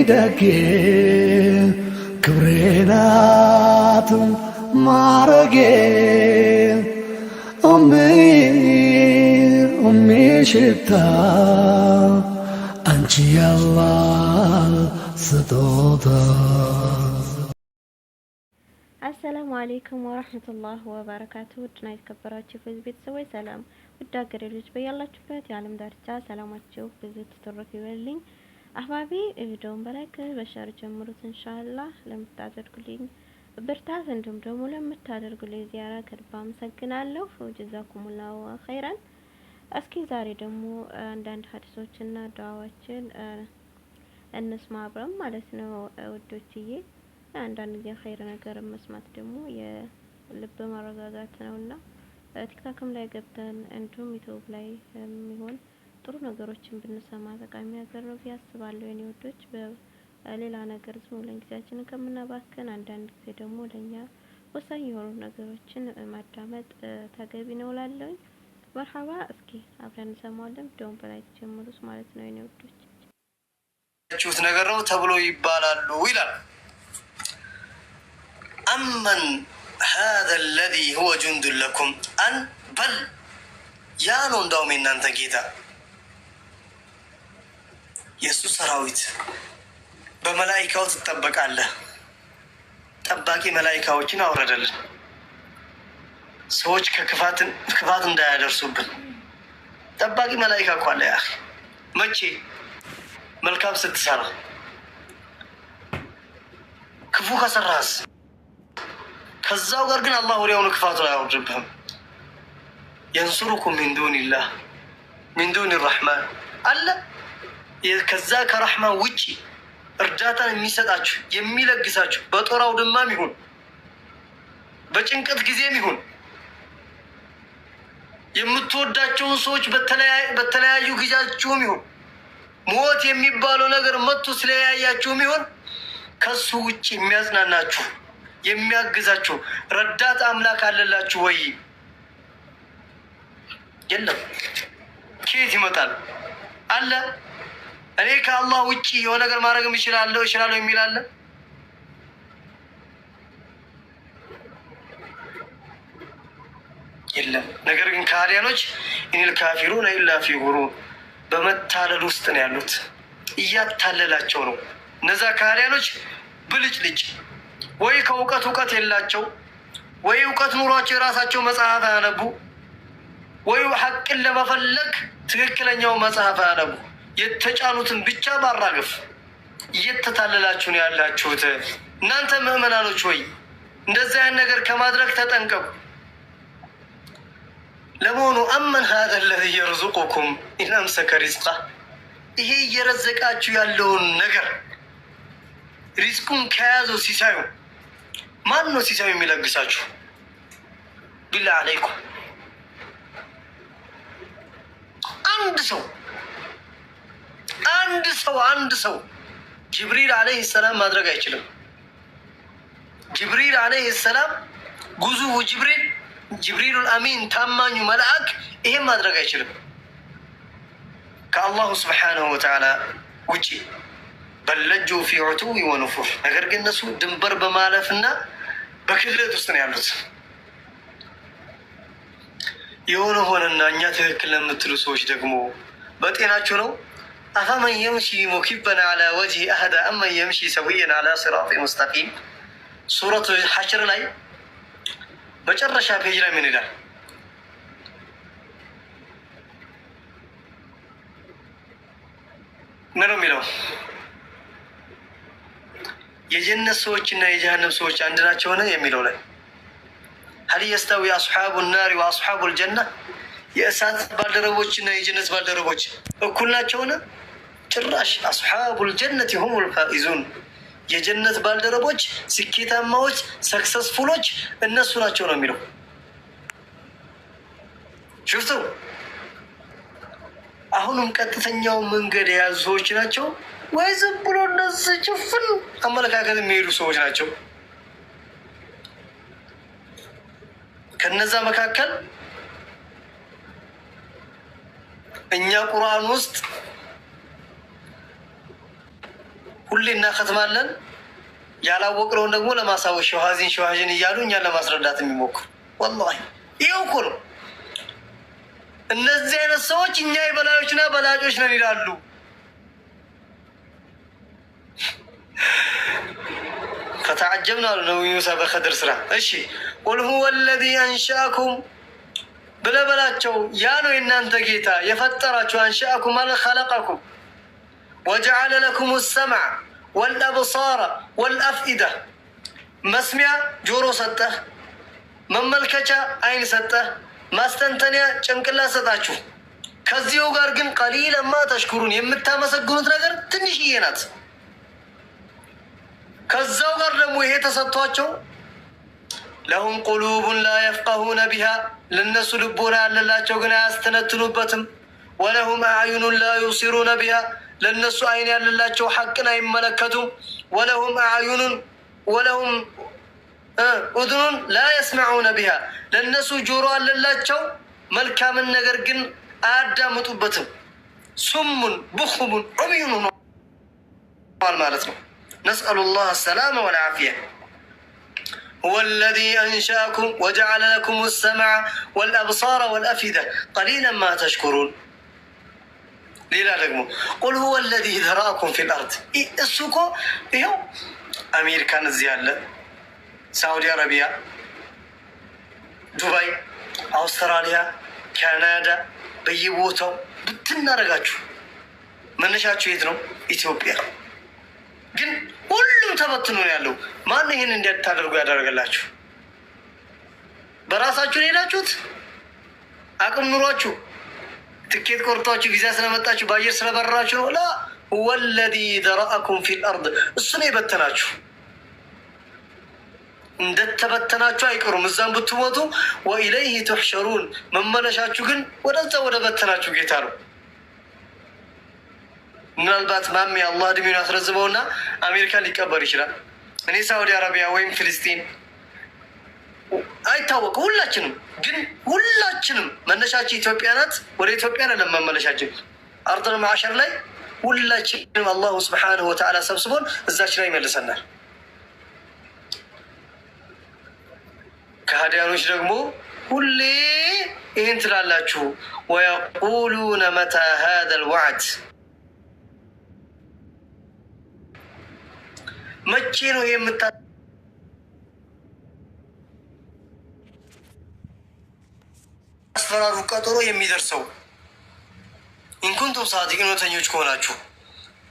ደጌ ክብሬናት ማረጌ ሽታ አንቺ ያላህ ስጦታ። አሰላሙ አለይኩም ወራህመቱላሂ ወበረካቱ። ውድና የተከበራችሁ የፌዝ ቤተሰቦች ሰላም ውድ ሀገሬ ልጆች በያላችሁበት የዓለም ዳርቻ ሰላማችሁ ብዙ ትተረፍ ይበልኝ። አህባቢ ቪዲዮውን በላይክ በሸር ጀምሩት። ኢንሻአላህ ለምታደርጉልኝ ብርታት እንዲሁም ደግሞ ለምታደርጉልኝ ዚያራ ከልብ አመሰግናለሁ። ጀዛኩሙላሁ ኸይራን። እስኪ ዛሬ ደግሞ አንዳንድ ሐዲሶችና ዱዓዎችን እንስማ አብረን ማለት ነው ውዶችዬ። አንዳንድ ጊዜ ኸይር ነገር መስማት ደግሞ የልብ ማረጋጋት ነውና ቲክቶክም ላይ ገብተን እንዲሁም ዩቲዩብ ላይ የሚሆን ጥሩ ነገሮችን ብንሰማ ጠቃሚ ነገር ነው ያስባለሁ የኔ ወዶች። በሌላ ነገር ዝም ብለን ጊዜያችንን ከምናባክን አንዳንድ ጊዜ ደግሞ ለኛ ወሳኝ የሆኑ ነገሮችን ማዳመጥ ተገቢ ነው እላለሁ። መርሐባ። እስኪ አብረን እንሰማለን። ቪዲዮውን በላይ ጀምሩስ ማለት ነው የኔ ወዶች። ቹት ነገር ነው ተብሎ ይባላሉ ይላል። አመን هذا الذي هو جند لكم أن بل ያ ነው እንዳውም የእናንተ ጌታ የሱስ ሰራዊት በመላእክቱ ተጠበቃለህ። ጠባቂ መላእክቶችን አውረደልን ሰዎች ከክፋት እንዳያደርሱብን ጠባቂ መላእክት እኮ አለ። ያ መቼ መልካም ስትሰራ ክፉ ከሰራስ ከዛው ጋር ግን አላህ ወዲያውኑ ክፋቱን አያወርድብህም። ينصركم من دون الله من دون الرحمن አለ። ከዛ ከረህማን ውጪ እርዳታን የሚሰጣችሁ የሚለግሳችሁ በጦር አውድማም ይሁን በጭንቀት ጊዜም ይሁን የምትወዳቸውን ሰዎች በተለያዩ ጊዜያችሁም ይሁን ሞት የሚባለው ነገር መጥቶ ስለያያችሁም ይሁን ከሱ ውጪ የሚያጽናናችሁ የሚያግዛችሁ ረዳት አምላክ አለላችሁ ወይ? የለም። ከየት ይመጣል? አለ። እኔ ከአላህ ውጪ የሆነ ነገር ማድረግም እችላለሁ የሚል አለ? የለም። ነገር ግን ካህዲያኖች ኢነል ካፊሩነ ኢላ ፊ ጉሩር በመታለል ውስጥ ነው ያሉት። እያታለላቸው ነው። እነዛ ካህዲያኖች ብልጭልጭ ወይ ከእውቀት የላቸው ወይ እውቀት ኑሯቸው የራሳቸው መጽሐፍ አያነቡ ወይ ሐቅን ለመፈለግ ትክክለኛው መጽሐፍ አያነቡ የተጫኑትን ብቻ ባራገፍ እየተታለላችሁ ነው ያላችሁት። እናንተ ምእመናኖች ወይ እንደዚህ አይነት ነገር ከማድረግ ተጠንቀቁ። ለመሆኑ አመን هذا الذي يرزقكم إن أمسك رزقه ይሄ እየረዘቃችሁ ያለውን ነገር ሪዝቁን ከያዘው ሲሳዩ ማን ነው ሲሳዩ የሚለግሳችሁ? ቢላህ አለይኩም አንድ ሰው ጅብሪል አለይሂ ሰላም ማድረግ አይችልም። ጅብሪል አለይሂ ሰላም ጉዙሁ ጅብሪሉል አሚን ታማኙ መልአክ ይሄን ማድረግ አይችልም ከአላሁ ስብሓነሁ ወተዓላ ውጪ። በለጁ ፊ ዑቱዊ ወኑፉር ነገር ግን እነሱ ድንበር በማለፍና በክህደት ውስጥ ነው ያሉት። የሆነ ሆነና እኛ ትክክል ለምትሉ ሰዎች ደግሞ በጤናችሁ ነው። አፈመን የምሺ ሙኪበን ዐላ ወጅሂ አህዳ አመን የምሺ ሰዊየን ዐላ ሲራጢ ሙስተቂም ሱረቱ ሐሽር ላይ መጨረሻ ፔጅ ላይ ምን ይላል? ምን ነው የሚለው? የጀነት ሰዎችና የጀሃነም ሰዎች አንድ ናቸው ሆነ የሚለው ላይ هل يستوي أصحاب النار وأصحاب الجنة የእሳት ባልደረቦችና የጀነት ባልደረቦች እኩል ናቸው ሆነ? ጭራሽ أصحاب الجنة هم الفائزون የጀነት ባልደረቦች ስኬታማዎች ሰክሰስፉሎች እነሱ ናቸው ነው የሚለው። ሽፍቱ አሁንም ቀጥተኛው መንገድ የያዙ ሰዎች ናቸው ወይ ዝም ብሎ እነዚህ ጭፍን አመለካከት የሚሄዱ ሰዎች ናቸው? ከነዛ መካከል እኛ ቁርአን ውስጥ ሁሌ እናከትማለን። ያላወቅነውን ደግሞ ለማሳወቅ ሸዋሃዚን እያሉ እኛን ለማስረዳት የሚሞክሩ ወላሂ ይኸው እኮ ነው። እነዚህ አይነት ሰዎች እኛ የበላዮችና በላጮች ነን ይላሉ። ከተዓጀብና ነው ሙሳ በኸድር ስራ። እሺ ቁል ሁወ አለዚ አንሻአኩም ብለህ በላቸው፣ ያ ነው የእናንተ ጌታ የፈጠራችሁ። አንሻአኩም ማለት ኸለቀኩም ወጀዐለ ለኩም ሰምዐ ወልአብሳረ ወልአፍኢዳ። መስሚያ ጆሮ ሰጠህ፣ መመልከቻ አይን ሰጠህ፣ ማስተንተኒያ ጭንቅላት ሰጣችሁ። ከዚሁ ጋር ግን ቀሊለማ ተሽኩሩን የምታመሰግኑት ነገር ትንሽዬ ናት። ከዛው ጋር ደግሞ ይሄ ተሰጥቷቸው ለሁም ቁሉቡን ላ የፍቀሁነ ቢሃ ለነሱ ልቦና ያለላቸው ግን አያስተነትኑበትም። ወለሁም አዕዩኑን ላ ዩብሲሩነ ቢሃ ለነሱ አይን ያለላቸው ሐቅን አይመለከቱም። ወለሁም ኡዝኑን ላ የስመዑነ ቢሃ ለነሱ ጆሮ አለላቸው መልካምን ነገር ግን አያዳምጡበትም። ሱሙን ቡኽሙን ዑምዩን ሆኗል ማለት ነው። ነስአሉ ላህ አሰላመ ወልዓፊያ። ሁወ አለዚ አንሸአኩም ወጀዐለ ለኩም ሰምዐ ወልአብሳረ ወልአፊዳ ቀሊለን ማ ተሽኩሩን። ሌላ ደግሞ ቁል ሁወ አለዚ ዘረአኩም ፊል አርድ። እሱ እኮ ይኸው አሜሪካን እዚህ ያለ፣ ሳዑዲ አረቢያ፣ ዱባይ፣ አውስትራሊያ፣ ካናዳ በየቦታው ብትናረጋችሁ መነሻችሁ የት ነው? ኢትዮጵያ። ግን ሁሉም ተበትኖ ነው ያለው። ማን ይህን እንዲታደርጉ ያደረገላችሁ? በራሳችሁን ሄዳችሁት? አቅም ኑሯችሁ ትኬት ቆርጣችሁ ቪዛ ስለመጣችሁ በአየር ስለበረራችሁ ነው? ላ ሁወ አለዚ ዘረአኩም ፊል አርድ። እሱ ነው የበተናችሁ። እንደተበተናችሁ አይቀሩም። እዛም ብትሞቱ ወኢለይህ ትሕሸሩን። መመለሻችሁ ግን ወደዛ ወደ በተናችሁ ጌታ ነው። ምናልባት ማሜ አላህ እድሜውን ያስረዝመውና አሜሪካን ሊቀበር ይችላል። እኔ ሳዑዲ አረቢያ ወይም ፍልስጢን አይታወቅም። ሁላችንም መነሻችን ኢትዮጵያ ናት። ወደ ኢትዮጵያ አይደለም መመለሻችን። አርضል ማዕሸር ላይ ሁላችንም አላሁ ስብሓነሁ ወተዓላ ሰብስቦን እዛች ላይ ይመልሰናል። ከሃዲያኖች ደግሞ ሁሌ ይህን ትላላችሁ። ወየቁሉነ መታ ሃዘል ወዕድ፣ መቼ ነው የምታስፈራሩ ቀጠሮ የሚደርሰው? ኢንኩንቱም ሳዲቂን እውነተኞች ከሆናችሁ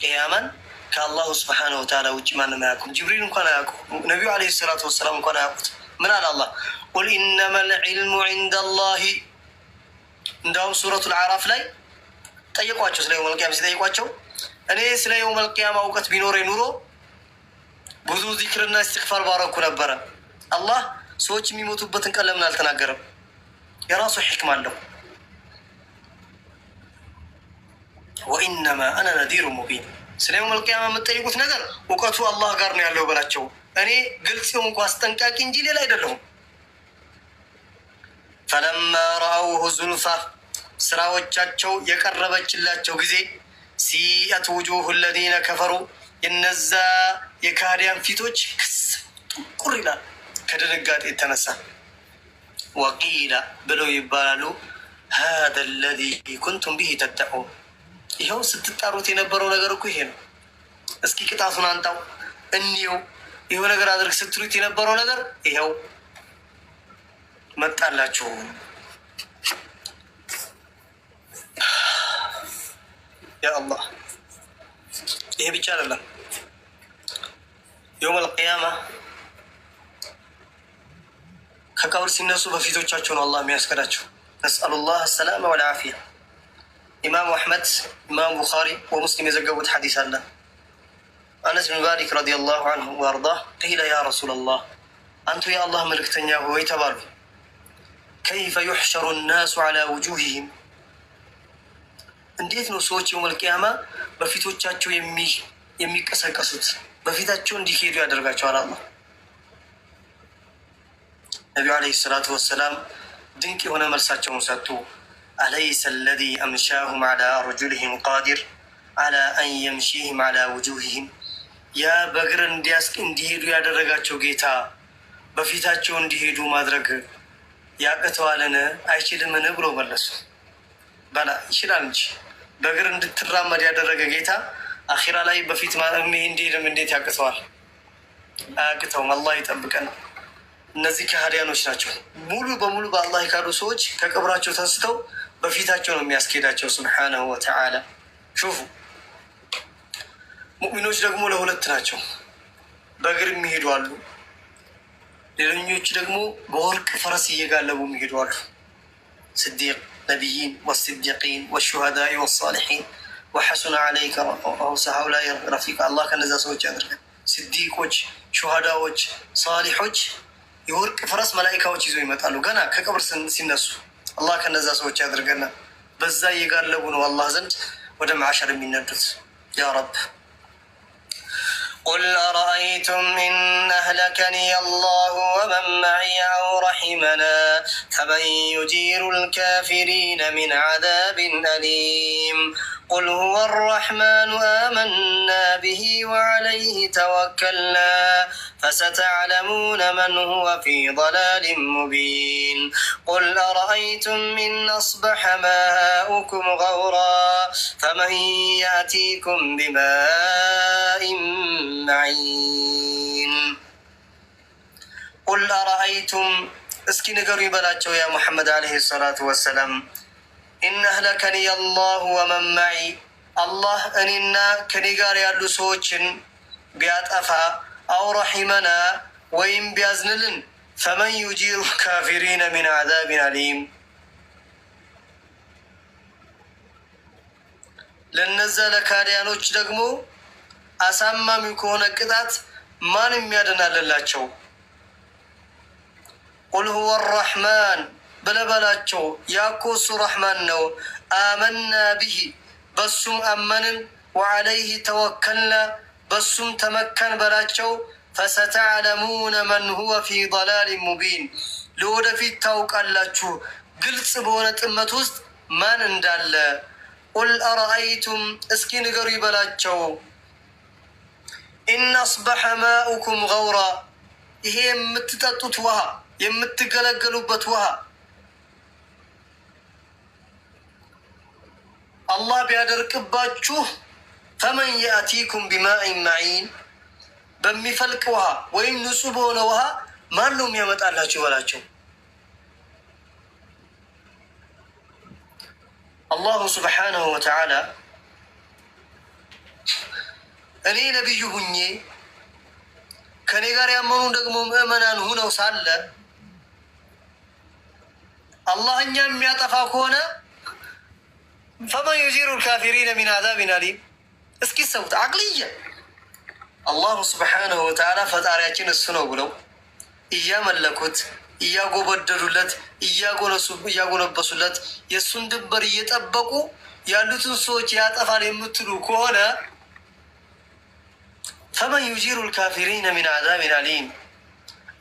ቅያማን ከአላሁ ስብሓነሁ ወተዓላ ውጭ ማንም አያውቁም። ጅብሪል እንኳን አያውቁም። ነቢዩ ዓለይሂ ሰላቱ ወሰላም እንኳን አያውቁት። ምን አለ አላህ? ቁል ኢነመል ዒልሙ ዒንደላሂ። እንዳውም ሱረቱል አዕራፍ ላይ ጠየቋቸው፣ ስለ የውመል ቂያማ ሲጠይቋቸው እኔ ስለ የውመል ቂያማ እውቀት ቢኖረ ኑሮ ብዙ ዚክርና እስትግፋር ባረኩ ነበረ። አላህ ሰዎች የሚሞቱበትን ቀን ለምን አልተናገረም? የራሱ ሕክማ አለው። ወኢነማ አነ ነዚሩ ሙቢን። ስለ የውመል ቂያማ የምትጠይቁት ነገር እውቀቱ አላህ ጋር ነው ያለው በላቸው። እኔ ግልጽ የሆንኩ አስጠንቃቂ እንጂ ሌላ አይደለሁም። ፈለማ ረአውሁ ዙልፋ፣ ስራዎቻቸው የቀረበችላቸው ጊዜ ሲአት ውጁሁ ለዚነ ከፈሩ፣ የነዛ የካህዲያን ፊቶች ክስ ጥቁር ይላል ከድንጋጤ የተነሳ። ወቂላ ብለው ይባላሉ ሃዛ ለዚ ኩንቱም ቢሂ ተደዑን። ይኸው ስትጣሩት የነበረው ነገር እኮ ይሄ ነው። እስኪ ቅጣቱን አንጣው እንየው። ይኸው ነገር አድርግ ስትሉት የነበረው ነገር ይኸው መጣላችሁ። ያ አላህ፣ ይሄ ብቻ አይደለም። የውመል ቂያማ ከቀብር ሲነሱ በፊቶቻቸው ነው አላህ የሚያስከዳቸው። ነስአሉላህ አሰላመ ወልዓፊያ። ኢማሙ አሕመድ፣ ኢማሙ ቡኻሪ ወሙስሊም የዘገቡት ሐዲስ አለ። አነስ ብን ማሊክ ረዲየላሁ አንሁ ወአርዳህ ቂለ ያ ረሱለላህ፣ አንቱ የአላህ መልእክተኛ ሆይ ተባሉ፣ ከይፈ ዩሕሸሩ ናሱ ዐላ ውጁሂሂም፣ እንዴት ነው ሰዎች የውመል ቂያማ በፊቶቻቸው የሚቀሰቀሱት? በፊታቸው እንዲሄዱ ያደርጋቸዋል አላህ። ነቢዩ ዓለይሂ ሰላቱ ወሰላም ድንቅ የሆነ መልሳቸውን ሰጡ። አለይሰ አለዚ አምሻሁም ዐላ አርጁሊሂም ቃዲር ዐላ አን የምሺሂም ዐላ ውጁሂሂም። ያ በእግር እንዲሄዱ ያደረጋቸው ጌታ በፊታቸው እንዲሄዱ ማድረግ ያቅተዋልን? አይችልምን? ብሎ መለሱ። በላ ይችላል እንጂ በእግር እንድትራመድ ያደረገ ጌታ አኺራ ላይ በፊት እንዲሄድም እንዴት ያቅተዋል? አያቅተውም። አላህ ይጠብቀን። እነዚህ ከሃዲያኖች ናቸው። ሙሉ በሙሉ በአላህ የካዱ ሰዎች ከቅብራቸው ተንስተው በፊታቸው ነው የሚያስኬዳቸው ሱብሓነሁ ወተዓላ። ሹፉ ሙእሚኖች ደግሞ ለሁለት ናቸው። በእግር የሚሄዱ አሉ፣ ሌሎኞች ደግሞ በወርቅ ፈረስ እየጋለቡ የሚሄዱ አሉ። ስዲቅ ነቢይን ወስዲቂን ወሹሃዳኢ ወሳሊሒን ወሐሱነ ዐለይከ ሀኡላኢ ረፊቃ። አላህ ከነዛ ሰዎች ያደርገን። ስዲቆች፣ ሹሃዳዎች፣ ሳሊሖች የወርቅ ፈረስ መላኢካዎች ይዞ ይመጣሉ ገና ከቀብር ሲነሱ። አላህ ከነዛ ሰዎች ያደርገና በዛ እየጋለቡ ነው አላህ ዘንድ ወደ መዓሸር የሚነዱት። ያ ረብ ቁል አረአይቱም ኢን አህለከኒ አላሁ ወመን መዒ አው ረሒመና ፈመን ዩጂሩ ልካፊሪነ ሚን ዐዛቢን አሊም قل هو الرحمن آمنا به وعليه توكلنا فستعلمون من هو في ضلال مبين قل أرأيتم إن أصبح ماؤكم غورا فمن يأتيكم بماء معين قل أرأيتم اسكي نقري بلاتشو يا محمد عليه الصلاة والسلام ኢነ አህለከኒ አላሁ ወመን መዒ አላህ እኔና ከኔ ጋር ያሉ ሰዎችን ቢያጠፋ አው ረሒመና ወይም ቢያዝንልን ፈመን ዩጂሩ ካፊሪነ ሚን ዐዛቢን አሊም ለነዛ ለካዲያኖች ደግሞ አሳማሚ ከሆነ ቅጣት ማን የሚያድናልላቸው? ቁል ሁወ ረሕማን በለበላቸው ያኮ እሱ ረሕማን ነው። አመና ቢሂ በሱም አመንን፣ ወዐለይህ ተወከልና በሱም ተመከን በላቸው። ፈሰተዕለሙነ መን ሁወ ፊ ضላሊን ሙቢን ለወደፊት ታውቃላችሁ ግልጽ በሆነ ጥመት ውስጥ ማን እንዳለ። ቁል አረአይቱም እስኪ ንገሩ ይበላቸው ኢን አስበሐ ማኡኩም ገውራ ይሄ የምትጠጡት ውሃ የምትገለገሉበት ውሃ አላህ ቢያደርቅባችሁ ፈመን የአቲኩም ቢማኢን መዒን በሚፈልቅ ውሃ ወይም ንጹህ በሆነ ውሃ ማን ነው የሚያመጣላችሁ በላቸው። አላሁ ስብሓነሁ ወተዓላ እኔ ነቢዩ ሁኜ ከኔ ጋር ያመኑ ደግሞ ምእመናን ሁነው ሳለ አላህ እኛ የሚያጠፋ ከሆነ ፈመን ዩጂሩ ልካፊሪነ ሚን ዐዛቢን አሊም እስኪ ሰውት አቅልየ አላሁ ስብሓነሁ ወተዓላ ፈጣሪያችን እሱ ነው ብለው እያመለኩት እያጎበደዱለት እያጎነበሱለት የእሱን ድንበር እየጠበቁ ያሉትን ሰዎች ያጠፋል የምትሉ ከሆነ ፈመን ዩጂሩ ልካፊሪነ ሚን ዐዛቢን አሊም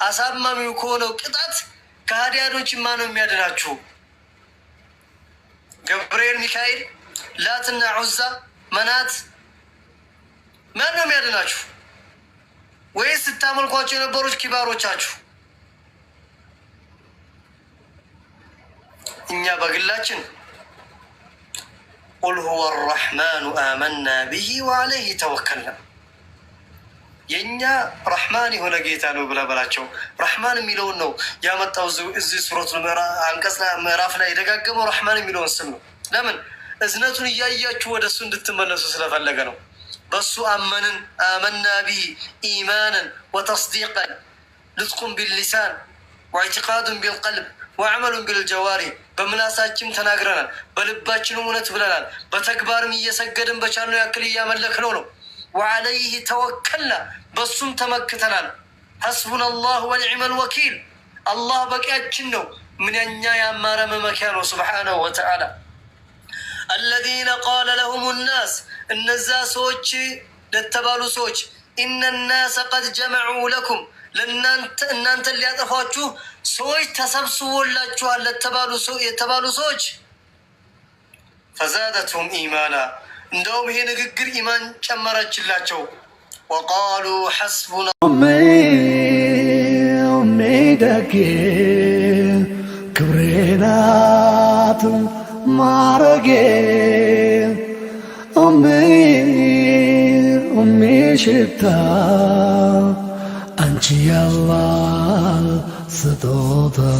አሳማሚው ከሆነው ቅጣት ከሃዲያኖችን ማን ነው የሚያድናችሁ? ገብርኤል፣ ሚካኤል፣ ላትና ዑዛ፣ መናት ማን ነው የሚያድናችሁ? ወይስ ስታመልኳቸው የነበሩት ኪባሮቻችሁ? እኛ በግላችን ቁል ሁወ አረሕማኑ አመና ቢሂ ወዐለይህ ተወከልና የእኛ ረሕማን የሆነ ጌታ ነው ብላ በላቸው። ረሕማን የሚለውን ነው ያመጣው እዚህ ሱረቱ አንቀጽ ምዕራፍ ላይ የደጋገመው ረሕማን የሚለውን ስም ነው። ለምን? እዝነቱን እያያችሁ ወደ እሱ እንድትመለሱ ስለፈለገ ነው። በሱ አመንን፣ አመና ቢሂ ኢማንን ወተስዲቀን ንጥቁን ቢልሊሳን ወኢዕቲቃዱን ቢልቀልብ ወዐመሉን ቢልጀዋሪ በምላሳችን ተናግረናል፣ በልባችን እውነት ብለናል፣ በተግባርም እየሰገድን በቻልነው ያክል እያመለክነው ነው። ወዐለይህ ተወከልና በሱም ተመክተናል። ሐስቡና አላህ ወኒዕመል ወኪል አላህ በቂያችን ነው፣ ምንኛ ያማረ መመኪያ ነው። ሱብሓነሁ ወተዓላ አለዚነ ቃለ ለሁም ናስ እነዛ ሰዎች ለተባሉ ሰዎች ኢነ ናሰ ቀድ ጀመዑ ለኩም እናንተን ሊያጠፏችሁ ሰዎች ተሰብስቦላችኋል የተባሉ ሰዎች ፈዛደትሁም ኢማና እንደውም ይሄ ንግግር ኢማን ጨመረችላቸው። وقالوا حسبنا أمي دقي كبرينات معرقي أمي شتا أنت يا الله ستوتا